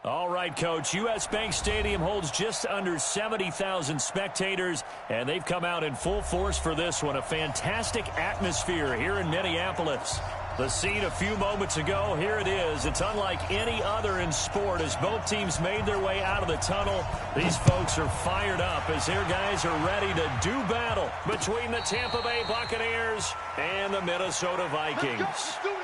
All right, Coach. U.S. Bank Stadium holds just under 70,000 spectators, and they've come out in full force for this one. A fantastic atmosphere here in Minneapolis. The scene a few moments ago, here it is. It's unlike any other in sport as both teams made their way out of the tunnel. These folks are fired up as their guys are ready to do battle between the Tampa Bay Buccaneers and the Minnesota Vikings. Let's do it.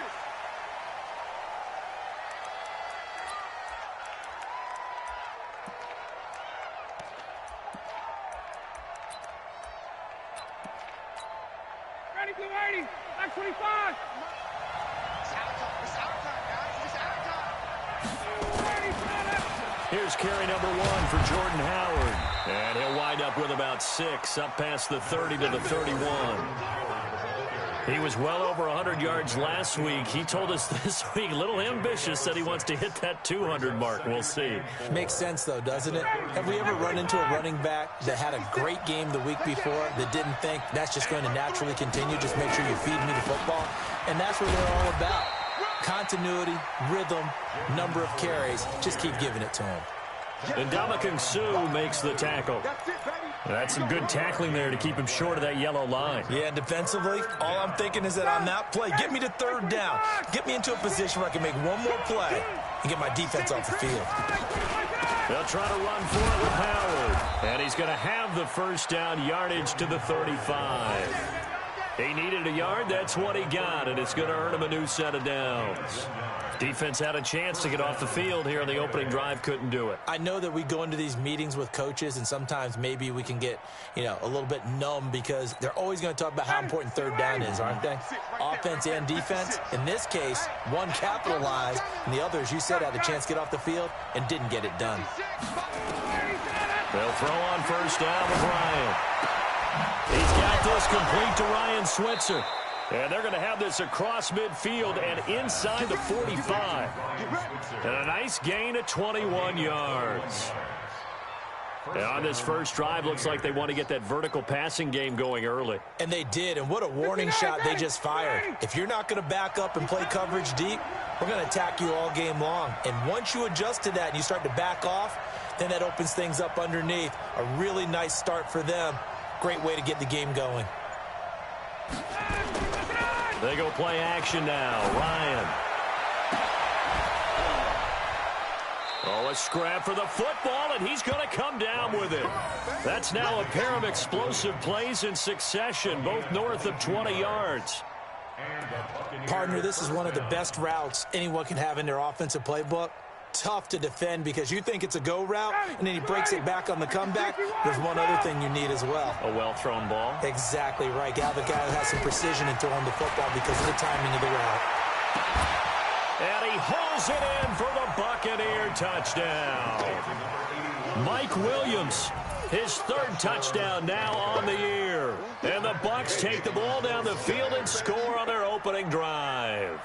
Ready, blue 80, back 25. Here's carry number 1 for Jordan Howard. And he'll wind up with about 6, up past the 30 to the 31. He was well over 100 yards last week. He told us this week, a little ambitious, that he wants to hit that 200 mark. We'll see. Makes sense, though, doesn't it? Have we ever run into a running back that had a great game the week before that didn't think that's just going to naturally continue? Just make sure you feed me the football. And that's what they're all about. Continuity, rhythm, number of carries. Just keep giving it to him. And Ndamukong Suh makes the tackle. That's some good tackling there to keep him short of that yellow line. Yeah, and defensively, all I'm thinking is that on that play, get me to third down. Get me into a position where I can make one more play and get my defense off the field. They'll try to run for it with Howard. And he's going to have the first down yardage to the 35. He needed a yard. That's what he got, and it's going to earn him a new set of downs. Defense had a chance to get off the field here on the opening drive, couldn't do it. I know that we go into these meetings with coaches, and sometimes maybe we can get, a little bit numb because they're always going to talk about how important third down is, aren't they? Offense and defense. In this case, one capitalized, and the other, as you said, had a chance to get off the field and didn't get it done. They'll throw on first down with Ryan. He's got this complete to Ryan Switzer. And they're going to have this across midfield and inside the 45. And a nice gain of 21 yards. And on this first drive, looks like they want to get that vertical passing game going early. And they did, and what a warning shot they just fired. If you're not going to back up and play coverage deep, we're going to attack you all game long. And once you adjust to that and you start to back off, then that opens things up underneath. A really nice start for them. Great way to get the game going. They go play action now. Ryan. Oh, a scrap for the football, and he's going to come down with it. That's now a pair of explosive plays in succession, both north of 20 yards. Partner, this is one of the best routes anyone can have in their offensive playbook. Tough to defend because you think it's a go route, and then he breaks it back on the comeback. There's one other thing you need as well. A well-thrown ball. Exactly right. Got the guy who has some precision in throwing the football because of the timing of the route. And he hauls it in for the Buccaneer touchdown. Mike Williams, his third touchdown now on the year. And the Bucs take the ball down the field and score on their opening drive.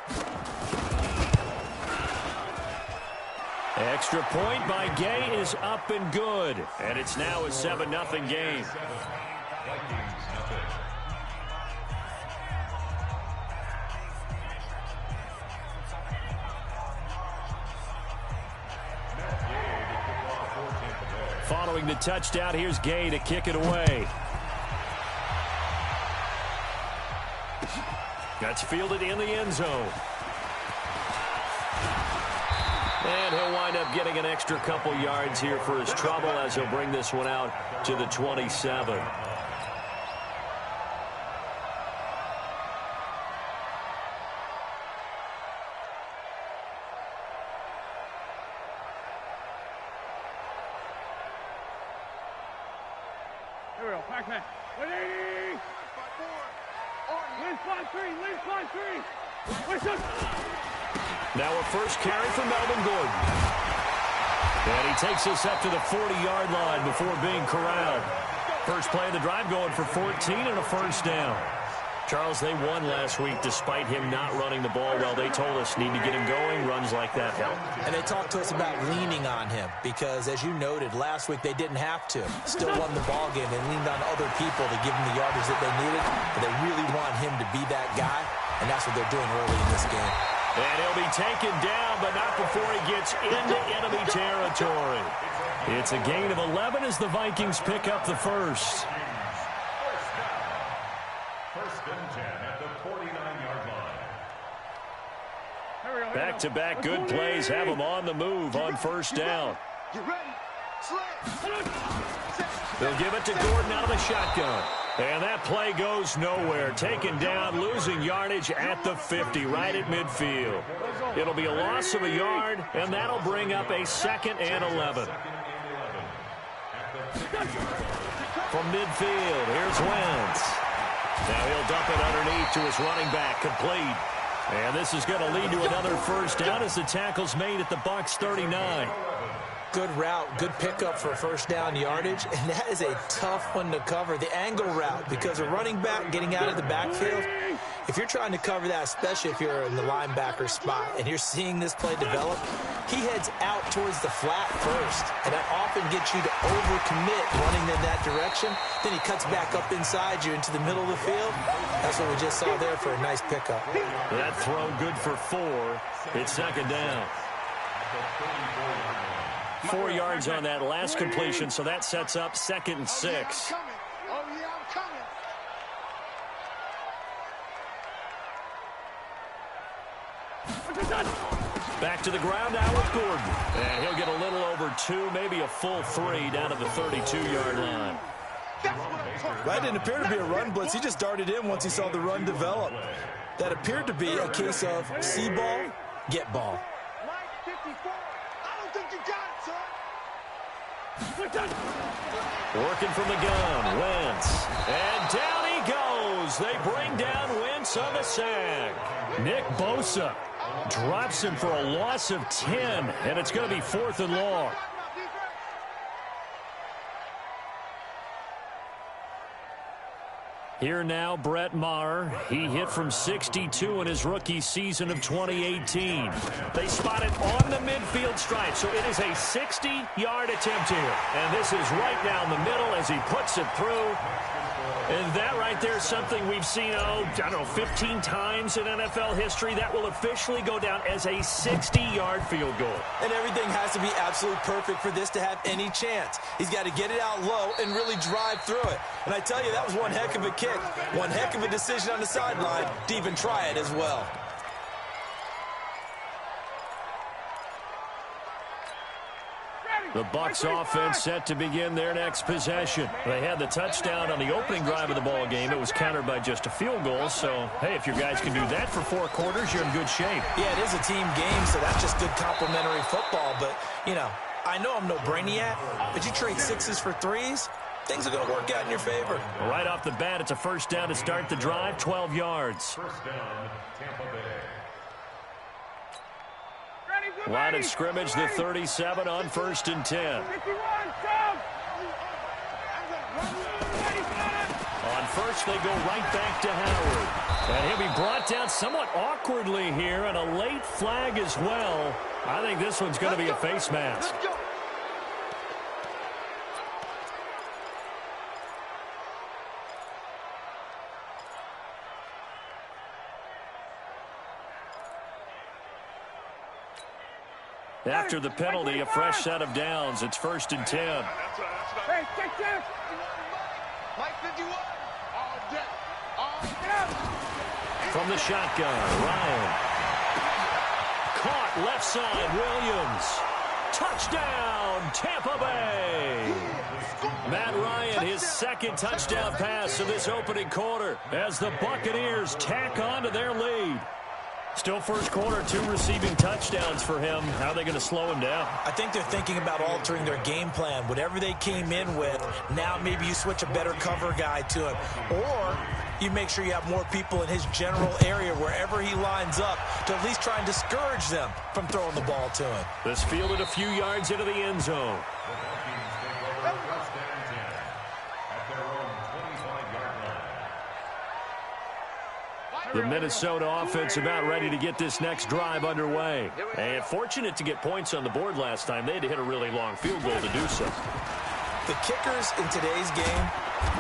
Extra point by Gay is up and good. And it's now a 7-0 game. Following the touchdown, here's Gay to kick it away. That's fielded in the end zone. And he'll wind up getting an extra couple yards here for his trouble as he'll bring this one out to the 27. Here we go, Pac-Man. 180. Lead 5-3. Now a first carry for Melvin Gordon. And he takes us up to the 40-yard line before being corralled. First play of the drive going for 14 and a first down. Charles, they won last week despite him not running the ball well. They told us need to get him going. Runs like that help. And they talked to us about leaning on him because, as you noted, last week they didn't have to. Still won the ball game. They leaned on other people to give them the yardage that they needed. But they really want him to be that guy, and that's what they're doing early in this game. And he'll be taken down, but not before he gets into enemy territory. It's a gain of 11 as the Vikings pick up the first. First and 10 at the 49-yard line. Back-to-back good plays have him on the move on first down. They'll give it to Gordon out of the shotgun. And that play goes nowhere. Taken down, losing yardage at the 50, right at midfield. It'll be a loss of a yard, and that'll bring up a 2nd and 11. From midfield, here's Wentz. Now he'll dump it underneath to his running back, complete. And this is going to lead to another first down as the tackle's made at the Bucs 39. Good route, good pickup for first down yardage, and that is a tough one to cover, the angle route, because a running back getting out of the backfield, if you're trying to cover that, especially if you're in the linebacker spot and you're seeing this play develop, he heads out towards the flat first, and that often gets you to overcommit running in that direction. Then he cuts back up inside you into the middle of the field. That's what we just saw there for a nice pickup. That throw good for 4. It's 2nd down. 4 yards on that last completion, so that sets up 2nd and 6. Back to the ground now with Gordon. And he'll get a little over 2, maybe a full 3 down to the 32-yard line. That didn't appear to be a run blitz. He just darted in once he saw the run develop. That appeared to be a case of see ball, get ball. Working from the gun, Wentz. And down he goes. They bring down Wentz on the sack. Nick Bosa drops him for a loss of 10, and it's going to be 4th and long. Here now, Brett Maher. He hit from 62 in his rookie season of 2018. They spot it on the midfield stripe, so it is a 60-yard attempt here. And this is right down the middle as he puts it through. And that right there is something we've seen, I don't know, 15 times in NFL history. That will officially go down as a 60-yard field goal. And everything has to be absolutely perfect for this to have any chance. He's got to get it out low and really drive through it. And I tell you, that was one heck of a kick. One heck of a decision on the sideline to even try it as well. The Bucs offense set to begin their next possession. They had the touchdown on the opening drive of the ball game. It was countered by just a field goal. So, hey, if your guys can do that for 4 quarters, you're in good shape. Yeah, it is a team game, so that's just good complementary football. But, you know, I know I'm no brainiac, but you trade 6s for 3s, things are going to work out in your favor. Right off the bat, it's a first down to start the drive, 12 yards. First down, Tampa Bay. Line of scrimmage, the 37 on 1st and 10. On first, they go right back to Howard. And he'll be brought down somewhat awkwardly here, and a late flag as well. I think this one's going to be a face mask. After the penalty, a fresh set of downs. It's 1st and 10. Hey, check this. Mike 51. All day. From the shotgun, Ryan. Caught left side, Williams. Touchdown, Tampa Bay. Matt Ryan, his 2nd touchdown pass of this opening quarter as the Buccaneers tack on to their lead. Still first quarter, 2 receiving touchdowns for him. How are they going to slow him down? I think they're thinking about altering their game plan. Whatever they came in with, now maybe you switch a better cover guy to him. Or you make sure you have more people in his general area wherever he lines up to at least try and discourage them from throwing the ball to him. This fielded a few yards into the end zone. The Minnesota offense about ready to get this next drive underway. And fortunate to get points on the board last time. They had to hit a really long field goal to do so. The kickers in today's game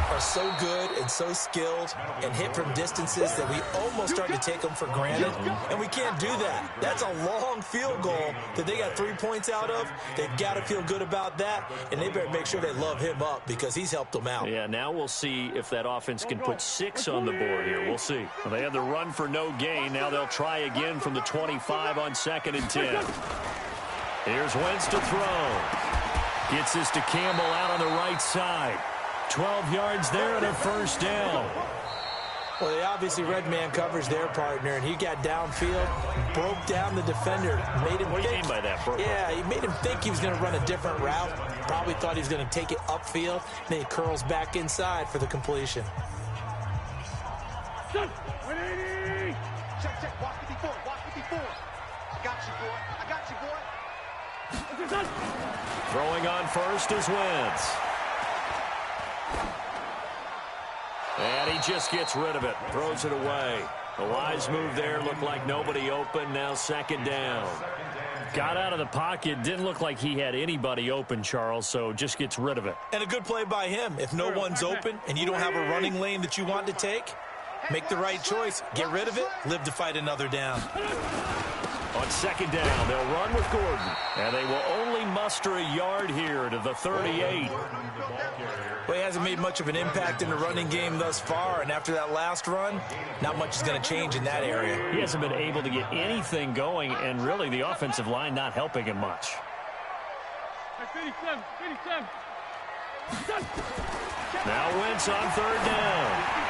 are so good and so skilled and hit from distances that we almost start to take them for granted, and we can't do that. That's a long field goal that they got 3 points out of. They've got to feel good about that, and they better make sure they love him up because he's helped them out. Yeah, now we'll see if that offense can put 6 on the board here. We'll see. Well, they had the run for no gain. Now they'll try again from the 25 on 2nd and 10. Here's Wentz to throw. Gets this to Campbell out on the right side. 12 yards there and a first down. Well, they obviously read man coverage their partner, and he got downfield, broke down the defender, made him What do you mean by that, bro? Yeah, he made him think he was going to run a different route. Probably thought he was going to take it upfield. Then he curls back inside for the completion. Check, check. Watch 54. Watch 54. I got you, boy. I got you, boy. Throwing on first is Wentz. And he just gets rid of it. Throws it away. A wise move there. Looked like nobody open. Now 2nd down. Got out of the pocket. Didn't look like he had anybody open, Charles, so just gets rid of it. And a good play by him. If no one's open and you don't have a running lane that you want to take, make the right choice. Get rid of it. Live to fight another down. On 2nd down, they'll run with Gordon. And they will only muster a yard here to the 38. Well, he hasn't made much of an impact in the running game thus far, and after that last run, not much is going to change in that area. He hasn't been able to get anything going, and really the offensive line not helping him much. Now Wentz on 3rd down.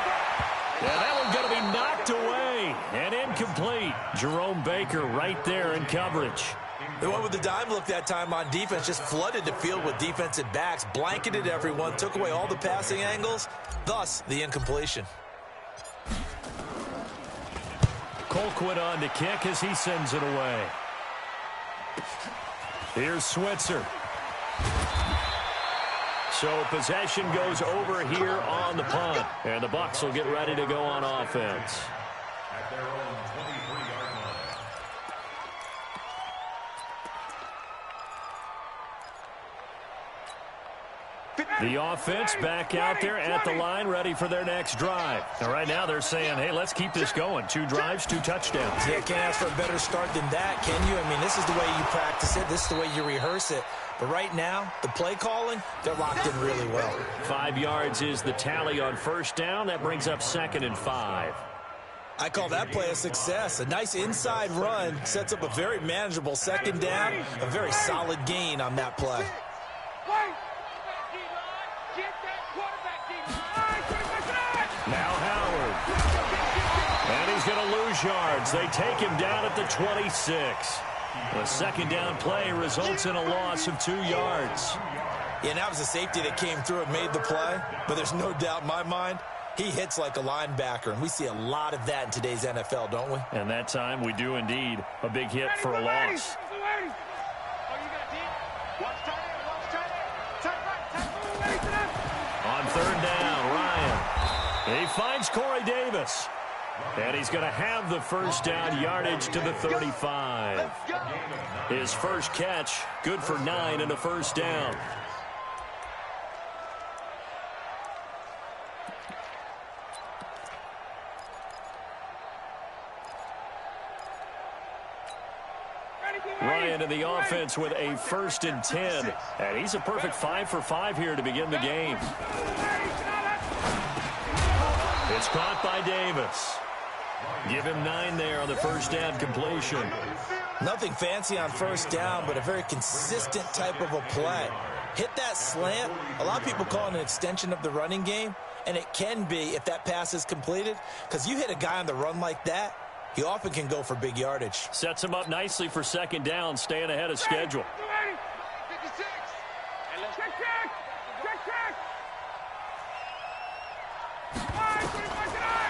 And that one's going to be knocked away and incomplete. Jerome Baker right there in coverage. The one with the dime look that time on defense just flooded the field with defensive backs, blanketed everyone, took away all the passing angles, thus the incompletion. Colquitt on to kick as he sends it away. Here's Switzer. So possession goes over here on the punt. And the Bucs will get ready to go on offense. At their own 23-yard line. The offense back out there at the line, ready for their next drive. And right now they're saying, hey, let's keep this going. 2 drives, 2 touchdowns. Yeah, can't ask for a better start than that, can you? I mean, this is the way you practice it. This is the way you rehearse it. But right now, the play calling, they're locked in really well. 5 yards is the tally on 1st down. That brings up 2nd and 5. I call that play a success. A nice inside run sets up a very manageable 2nd down. A very solid gain on that play. Now Howard. And he's going to lose yards. They take him down at the 26. The 2nd down play results in a loss of 2 yards. Yeah, and that was a safety that came through and made the play. But there's no doubt in my mind, he hits like a linebacker. And we see a lot of that in today's NFL, don't we? And that time we do indeed. A big hit for a loss. On 3rd down, Ryan. He finds Corey Davis. And he's going to have the 1st down yardage to the 35. His first catch, good for 9 and a 1st down. Ryan in the offense with a 1st and 10. And he's a perfect 5 for 5 here to begin the game. It's caught by Davis. Give him 9 there on the 1st down completion. Nothing fancy on 1st down, but a very consistent type of a play. Hit that slant. A lot of people call it an extension of the running game, and it can be if that pass is completed, because you hit a guy on the run like that, he often can go for big yardage. Sets him up nicely for 2nd down, staying ahead of schedule.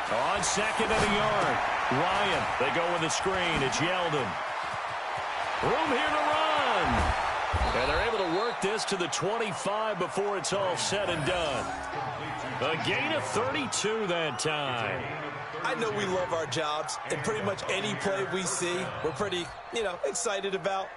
On 2nd and a yard, Ryan, they go with a screen. It's Yeldon. Room here to run. And they're able to work this to the 25 before it's all said and done. A gain of 32 that time. I know we love our jobs, and pretty much any play we see, we're pretty, excited about.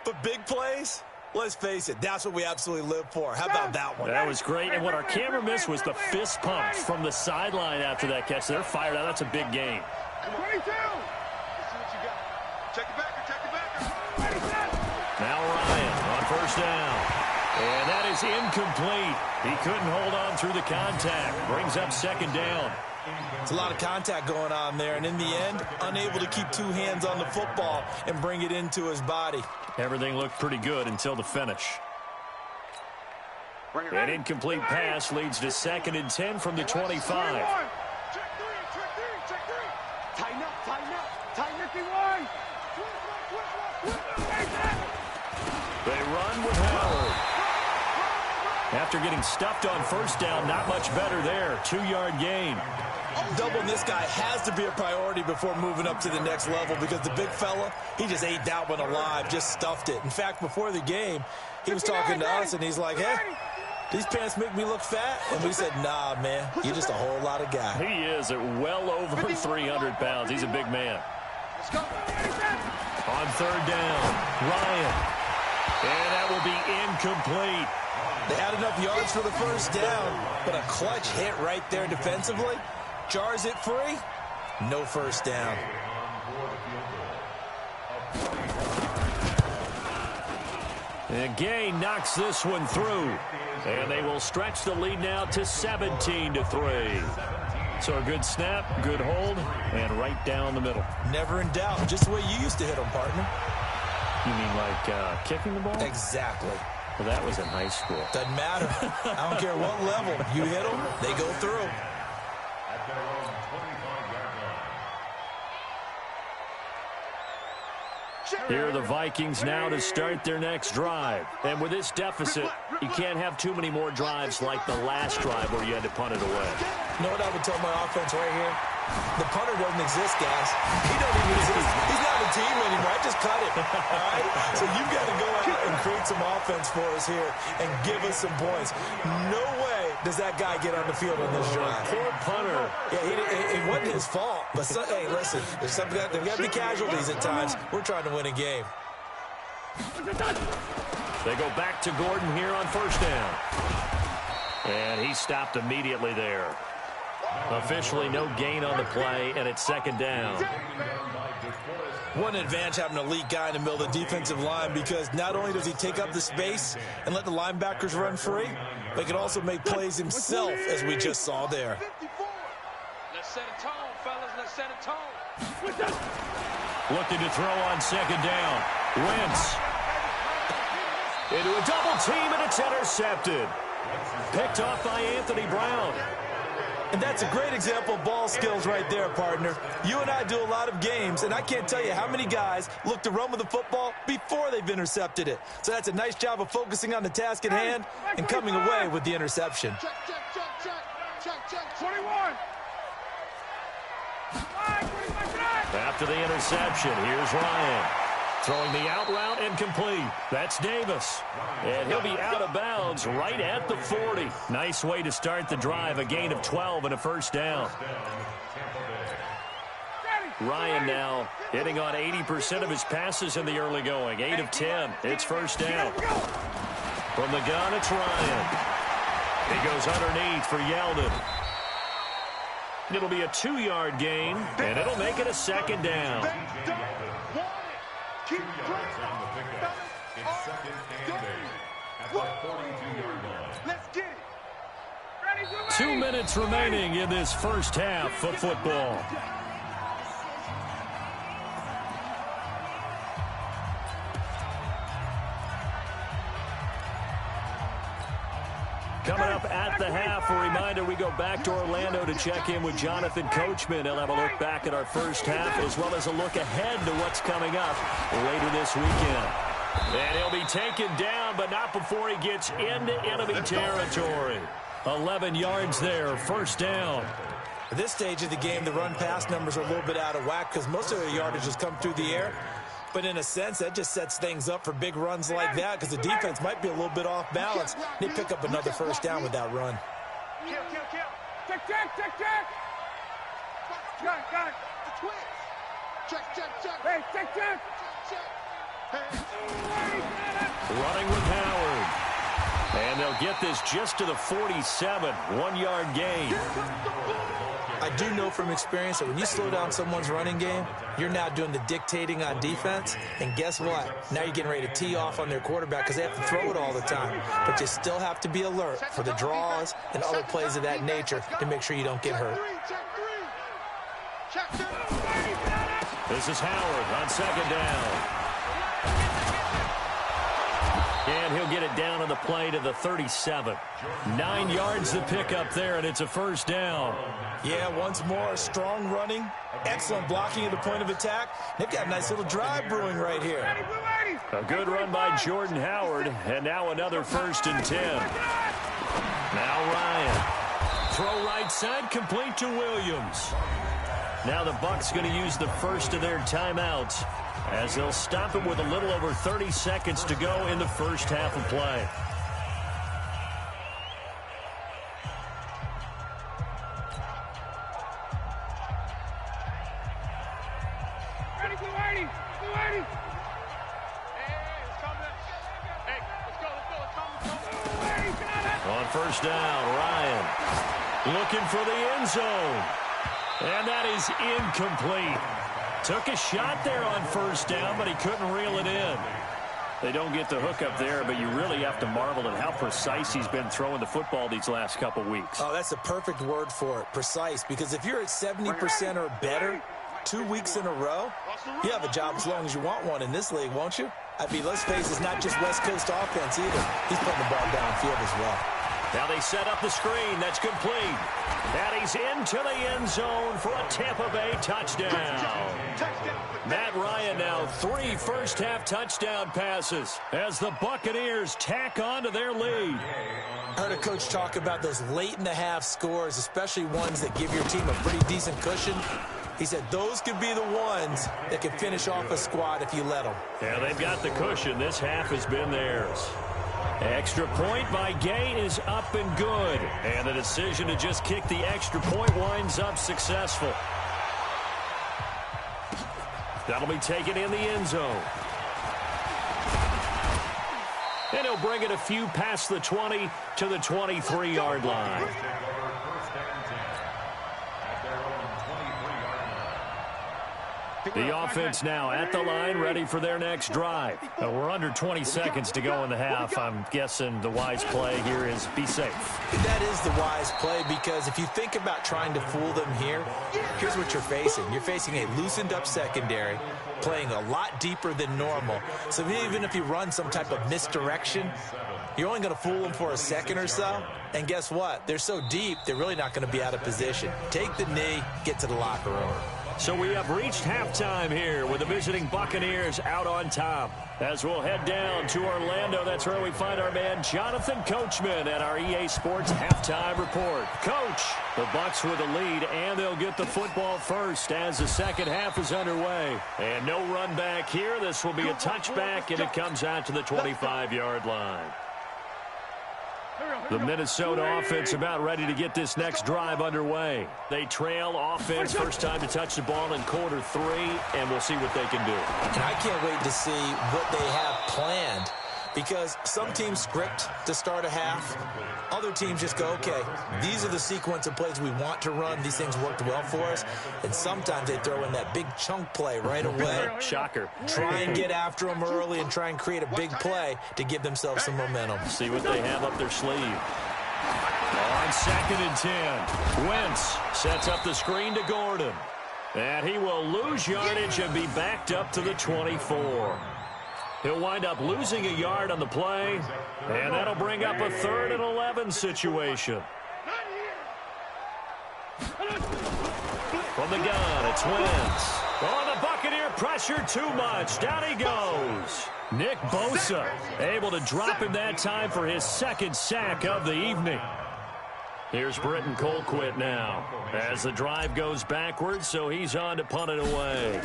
But big plays, let's face it, that's what we absolutely live for. How about that one? That was great. And what our camera missed was the fist pumps from the sideline after that catch. They're fired out. That's a big game. 22. Let's see what you got. Check it back. Check it back. Now Ryan on first down. And that is incomplete. He couldn't hold on through the contact. Brings up second down. It's a lot of contact going on there, and in the end, unable to keep two hands on the football and bring it into his body. Everything looked pretty good until the finish. An incomplete pass leads to 2nd and 10 from the 25. Check three. Tighten up. They run with Howard. After getting stuffed on first down, not much better there. 2-yard gain. Doubling this guy has to be a priority before moving up to the next level because the big fella, he just ate that one alive, just stuffed it. In fact, before the game, he was talking to us, and he's like, hey, these pants make me look fat. And we said, nah, man, you're just a whole lot of guy. He is at well over 300 pounds. He's a big man. Let's go. On third down, Ryan. And that will be incomplete. They had enough yards for the first down, but a clutch hit right there defensively. Jars it free. No first down. And Gay knocks this one through. And they will stretch the lead now to 17-3. So a good snap, good hold, and right down the middle. Never in doubt. Just the way you used to hit them, partner. You mean like kicking the ball? Exactly. Well, that was in high school. Doesn't matter. I don't care what level. You hit them, they go through. At their own 25-yard line. Here are the Vikings now to start their next drive. And with this deficit, you can't have too many more drives like the last drive where you had to punt it away. You know what I would tell my offense right here? The punter doesn't exist, guys. He don't even exist. He's not a team anymore. I just cut him. All right? So you've got to go out and create some offense for us here and give us some points. No way does that guy get on the field on this drive. Poor punter. Yeah, it wasn't his fault. But, hey, listen, there's got to be casualties at times. We're trying to win a game. They go back to Gordon here on first down. And he stopped immediately there. Officially no gain on the play, and it's second down. One advantage having an elite guy in the middle of the defensive line because not only does he take up the space and let the linebackers run free, but he can also make plays himself, as we just saw there. Let's set a tone, fellas. Let's set a tone. Looking to throw on second down. Wentz. Into a double team, and it's intercepted. Picked off by Anthony Brown. And that's a great example of ball skills right there, partner. You and I do a lot of games, and I can't tell you how many guys look to run with the football before they've intercepted it. So that's a nice job of focusing on the task at hand and coming away with the interception. Check. 21. After the interception, here's Ryan. Throwing the out route incomplete. That's Davis. And he'll be out of bounds right at the 40. Nice way to start the drive. A gain of 12 and a first down. Ryan now hitting on 80% of his passes in the early going. 8 of 10. It's first down. From the gun, it's Ryan. He goes underneath for Yeldon. It'll be a 2-yard gain, and it'll make it a second down. Keep 2 yards on the pickup. It's second and 8 at the 42-yard line. Let's get it. 2 minutes remaining in this first half of football. Coming up at the half, a reminder, we go back to Orlando to check in with Jonathan Coachman. He'll have a look back at our first half as well as a look ahead to what's coming up later this weekend. And he'll be taken down, but not before he gets into enemy territory. 11 yards there, first down. At this stage of the game, the run-pass numbers are a little bit out of whack because most of the yardage has come through the air. But in a sense, that just sets things up for big runs like that because the defense might be a little bit off balance. They pick up another first down with that run. Kill. Check. Got it. The twins. Check. Hey, check. Running with Howard. And they'll get this just to the 47, 1-yard gain. I do know from experience that when you slow down someone's running game, you're now doing the dictating on defense. And guess what? Now you're getting ready to tee off on their quarterback because they have to throw it all the time. But you still have to be alert for the draws and other plays of that nature to make sure you don't get hurt. This is Howard on second down. And he'll get it down on the play to the 37. 9 yards to pick up there, and it's a first down. Yeah, once more, strong running, excellent blocking at the point of attack. They've got a nice little drive brewing right here. A good run by Jordan Howard, and now another 1st and 10. Now Ryan. Throw right side, complete to Williams. Now the Bucs going to use the first of their timeouts as they'll stop it with a little over 30 seconds to go in the first half of play. On first down, Ryan looking for the end zone. And that is incomplete. Took a shot there on first down, but he couldn't reel it in. They don't get the hook up there, but you really have to marvel at how precise he's been throwing the football these last couple weeks. Oh, that's the perfect word for it, precise, because if you're at 70% or better 2 weeks in a row, you have a job as long as you want one in this league, won't you? I mean, let's face it, it's not just West Coast offense either. He's putting the ball downfield as well. Now they set up the screen. That's complete. And he's into the end zone for a Tampa Bay touchdown. Matt Ryan now 3 first-half touchdown passes as the Buccaneers tack on to their lead. I heard a coach talk about those late-in-the-half scores, especially ones that give your team a pretty decent cushion. He said those could be the ones that can finish off a squad if you let them. Yeah, they've got the cushion. This half has been theirs. Extra point by Gay is up and good. And the decision to just kick the extra point winds up successful. That'll be taken in the end zone. And he'll bring it a few past the 20 to the 23-yard line. The offense now at the line, ready for their next drive. We're under 20 seconds to go in the half. I'm guessing the wise play here is be safe. That is the wise play, because if you think about trying to fool them here, here's what you're facing. You're facing a loosened up secondary, playing a lot deeper than normal. So even if you run some type of misdirection, you're only going to fool them for a second or so. And guess what? They're so deep, they're really not going to be out of position. Take the knee, get to the locker room. So we have reached halftime here with the visiting Buccaneers out on top. As we'll head down to Orlando, that's where we find our man Jonathan Coachman at our EA Sports Halftime Report. Coach, the Bucs with the lead, and they'll get the football first as the second half is underway. And no run back here. This will be a touchback, and it comes out to the 25-yard line. The Minnesota offense about ready to get this next drive underway. They trail offense, first time to touch the ball in quarter 3, and we'll see what they can do. And I can't wait to see what they have planned, because some teams script to start a half. Other teams just go, okay, these are the sequence of plays we want to run. These things worked well for us. And sometimes they throw in that big chunk play right away. Shocker. Try and get after them early and try and create a big play to give themselves some momentum. See what they have up their sleeve. On 2nd and 10, Wentz sets up the screen to Gordon. And he will lose yardage and be backed up to the 24. He'll wind up losing a yard on the play, and that'll bring up a 3rd and 11 situation. From the gun, it's Wentz. Oh, the Buccaneer pressure too much. Down he goes. Nick Bosa able to drop him that time for his 2nd sack of the evening. Here's Britton Colquitt now as the drive goes backwards, so he's on to punt it away.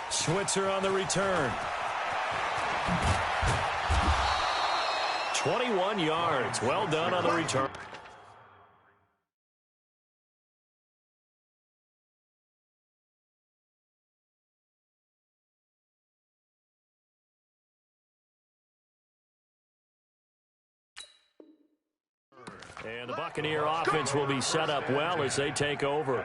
Switzer on the return. 21 yards. Well done on the return. And the Buccaneer offense will be set up well as they take over.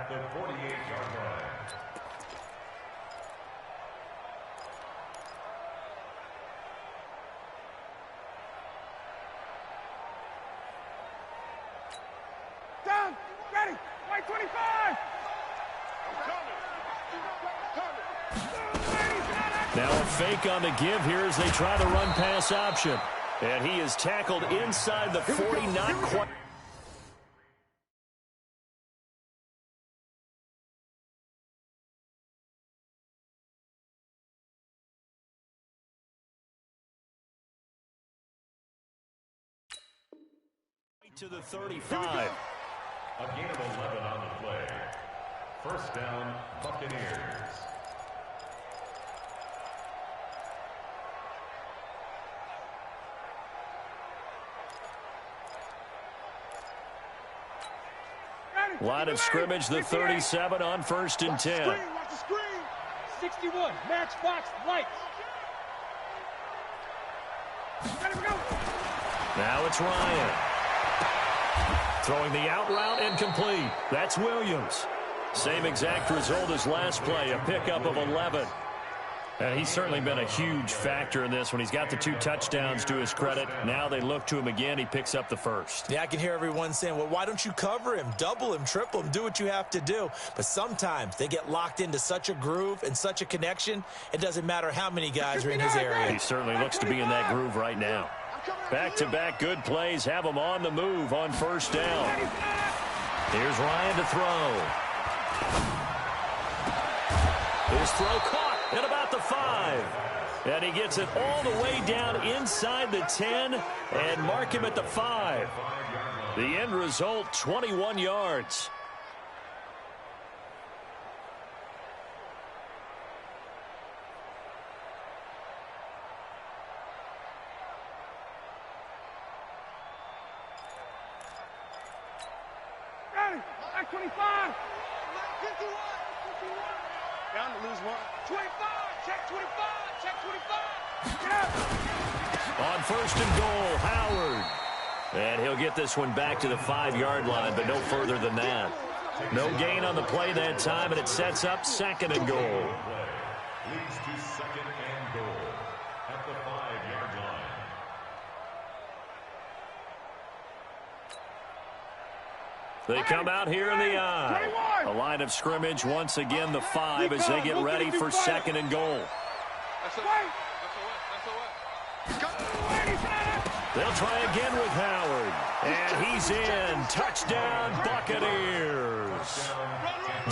Down, ready, right 25. Now a fake on the give here as they try the run-pass option. And he is tackled inside the 40, not quite. To the 35. A gain of 11 on the play. First down, Buccaneers. Line of scrimmage, the 37 on 1st and 10. Watch the screen. 61, matchbox lights. Ready to go. Now it's Ryan. Throwing the out route incomplete. That's Williams. Same exact result as last play, a pickup of 11. And he's certainly been a huge factor in this when he's got the 2 touchdowns to his credit. Now they look to him again. He picks up the first. Yeah, I can hear everyone saying, well, why don't you cover him, double him, triple him, do what you have to do. But sometimes they get locked into such a groove and such a connection, it doesn't matter how many guys are in his area. He certainly looks to be in that groove right now. Back-to-back good plays have him on the move on 1st down. Here's Ryan to throw. His throw caught at about the 5. And he gets it all the way down inside the 10 and mark him at the 5. The end result, 21 yards. Ready, right 25. Down to lose 1. 25, check 25, check 25. Yeah. On 1st and goal, Howard. And he'll get this one back to the 5-yard line, but no further than that. No gain on the play that time, and it sets up 2nd and goal. Leads to 2nd and goal at the 5-yard line. They come out here in the eye. A line of scrimmage, once again the 5 as they get ready for 2nd and goal. They'll try again with Howard. And he's in. Touchdown, Buccaneers.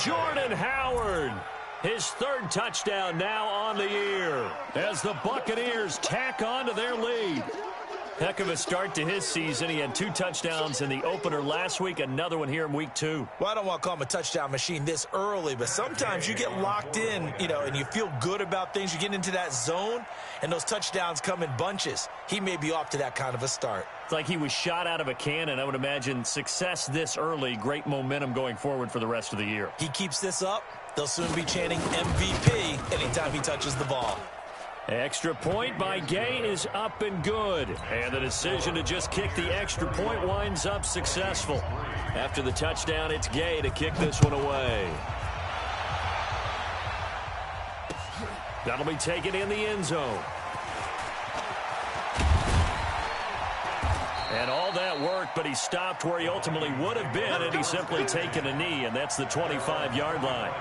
Jordan Howard. His 3rd touchdown now on the year as the Buccaneers tack on to their lead. Heck of a start to his season. He had 2 touchdowns in the opener last week, another one here in week 2. Well, I don't want to call him a touchdown machine this early, but sometimes you get locked in, and you feel good about things. You get into that zone, and those touchdowns come in bunches. He may be off to that kind of a start. It's like he was shot out of a cannon. I would imagine success this early, great momentum going forward for the rest of the year. He keeps this up, they'll soon be chanting MVP anytime he touches the ball. Extra point by Gay is up and good. And the decision to just kick the extra point winds up successful. After the touchdown, it's Gay to kick this one away. That'll be taken in the end zone. And all that worked, but he stopped where he ultimately would have been, and he's simply taken a knee, and that's the 25-yard line.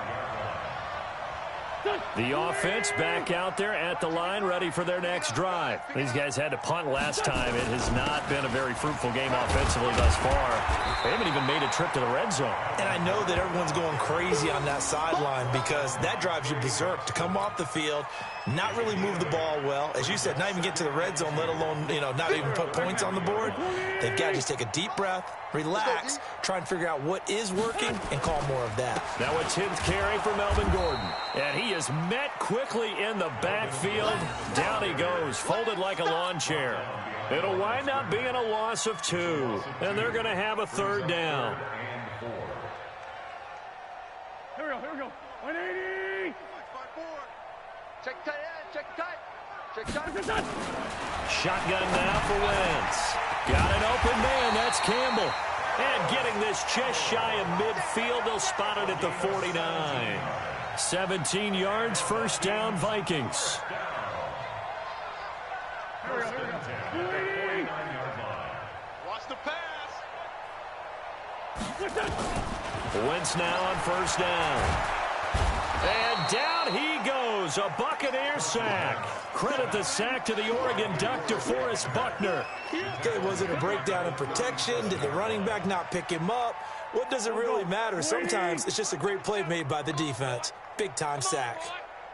The offense back out there at the line, ready for their next drive. These guys had to punt last time. It has not been a very fruitful game offensively thus far. They haven't even made a trip to the red zone. And I know that everyone's going crazy on that sideline because that drives you berserk to come off the field, not really move the ball well. As you said, not even get to the red zone, let alone, not even put points on the board. They've got to just take a deep breath, relax, try and figure out what is working, and call more of that. Now a 10th carry for Melvin Gordon. And he is met quickly in the backfield. Down he goes, folded like a lawn chair. It'll wind up being a loss of 2. And they're going to have a 3rd down. Here we go. 180. 5-4. Check tight end, check tight. Check tight. Shotgun now for Wentz. Got an open man, that's Campbell. And getting this just shy of midfield, they'll spot it at the 49. 17 yards, first down, Vikings. Watch the pass. Wentz now on first down. And down he goes, a Buccaneer sack. Credit the sack to the Oregon Duck, DeForest Buckner. Okay, was it a breakdown in protection? Did the running back not pick him up? What does it really matter? Sometimes it's just a great play made by the defense. Big-time sack.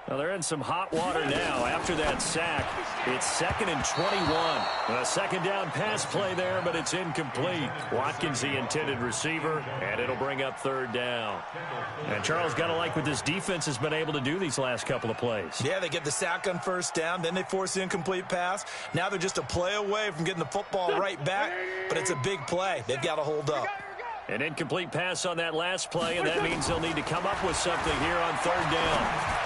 Well, they're in some hot water now. After that sack, it's 2nd and 21. A second down pass play there, but it's incomplete. Watkins, the intended receiver, and it'll bring up third down. And Charles, got to like what this defense has been able to do these last couple of plays. Yeah, they get the sack on first down, then they force the incomplete pass. Now they're just a play away from getting the football right back, but it's a big play. They've got to hold up. An incomplete pass on that last play, and that means they'll need to come up with something here on third down.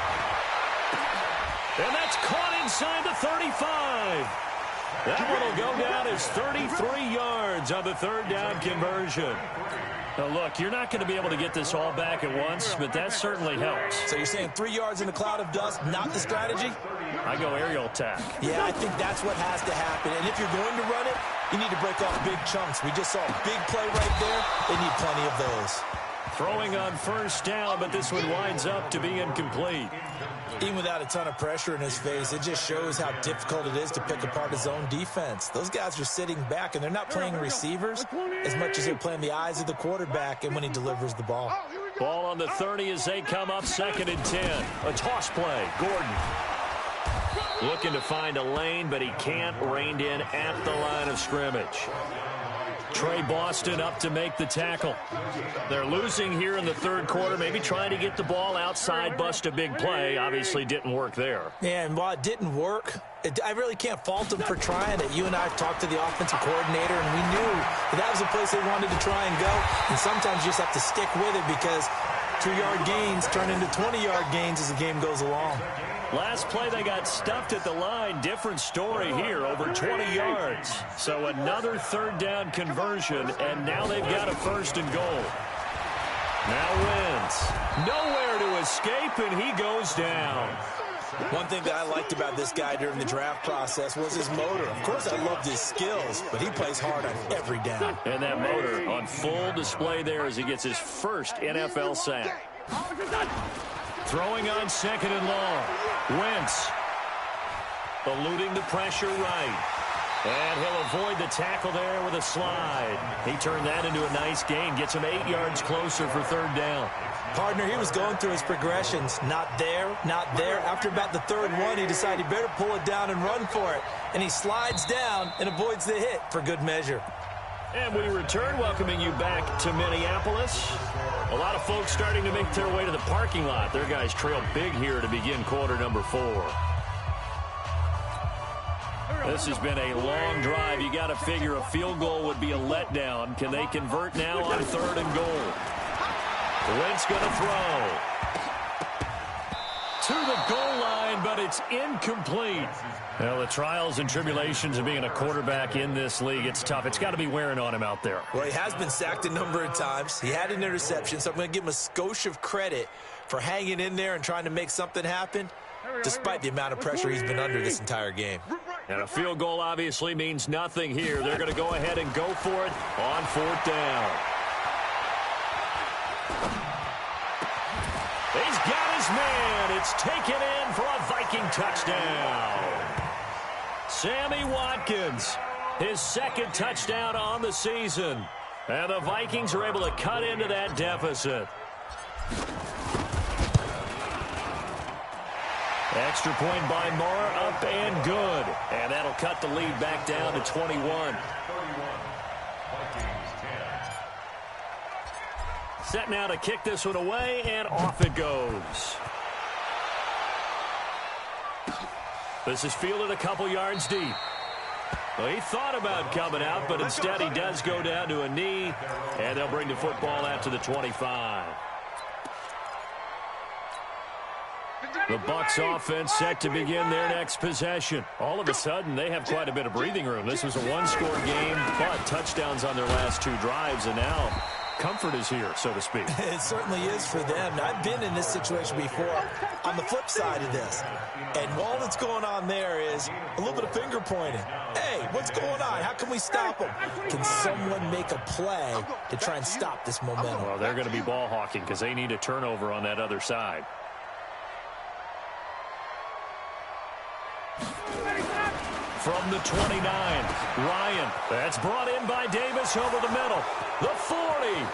And that's caught inside the 35. That one will go down as 33 yards on the third down conversion. Now, look, you're not going to be able to get this all back at once, but that certainly helps. So you're saying 3 yards in a cloud of dust, not the strategy? I go aerial attack. Yeah, I think that's what has to happen. And if you're going to run it, you need to break off big chunks. We just saw a big play right there. They need plenty of those. Throwing on first down, but this one winds up to be incomplete. Even without a ton of pressure in his face, it just shows how difficult it is to pick apart his own defense. Those guys are sitting back, and they're not playing receivers as much as they're playing the eyes of the quarterback and when he delivers the ball. Ball on the 30 as they come up 2nd and 10. A toss play. Gordon looking to find a lane, but he can't. Reined in at the line of scrimmage. Trey Boston up to make the tackle. They're losing here in the third quarter, maybe trying to get the ball outside, bust a big play. Obviously didn't work there. Yeah, and while it didn't work, I really can't fault them for trying it. You and I talked to the offensive coordinator, and we knew that was a place they wanted to try and go. And sometimes you just have to stick with it because 2-yard gains turn into 20-yard gains as the game goes along. Last play, they got stuffed at the line. Different story here, over 20 yards. So another third down conversion, and now they've got a 1st and goal. Now Wentz. Nowhere to escape, and he goes down. One thing that I liked about this guy during the draft process was his motor. Of course, I loved his skills, but he plays hard on every down. And that motor on full display there as he gets his first NFL sack. Throwing on 2nd and long. Wentz eluding the pressure right. And he'll avoid the tackle there with a slide. He turned that into a nice gain. Gets him 8 yards closer for third down. Partner, he was going through his progressions. Not there, not there. After about the third one, he decided he better pull it down and run for it. And he slides down and avoids the hit for good measure. And we return, welcoming you back to Minneapolis. A lot of folks starting to make their way to the parking lot. Their guys trail big here to begin quarter number 4. This has been a long drive. You got to figure a field goal would be a letdown. Can they convert now on 3rd and goal? Wentz going to throw. To the goal line, but it's incomplete. Well, the trials and tribulations of being a quarterback in this league, it's tough. It's got to be wearing on him out there. Well, he has been sacked a number of times. He had an interception, so I'm going to give him a skosh of credit for hanging in there and trying to make something happen, despite the amount of pressure he's been under this entire game. And a field goal obviously means nothing here. They're going to go ahead and go for it on 4th down. He's got his man. It's taken in for a Viking touchdown. Sammy Watkins, his 2nd touchdown on the season. And the Vikings are able to cut into that deficit. Extra point by Marr, up and good. And that'll cut the lead back down to 21. Set now to kick this one away, and off it goes. This is fielded a couple yards deep. Well, he thought about coming out, but instead he does go down to a knee, and they'll bring the football out to the 25. The Bucs offense set to begin their next possession. All of a sudden, they have quite a bit of breathing room. This was a one-score game, but touchdowns on their last 2 drives, and now comfort is here, so to speak. It certainly is for them. Now, I've been in this situation before on the flip side of this. And all that's going on there is a little bit of finger pointing. Hey, what's going on? How can we stop them? Can someone make a play to try and stop this momentum? Well, they're going to be ball hawking because they need a turnover on that other side. From the 29, Ryan. That's brought in by Davis over the middle. The 40.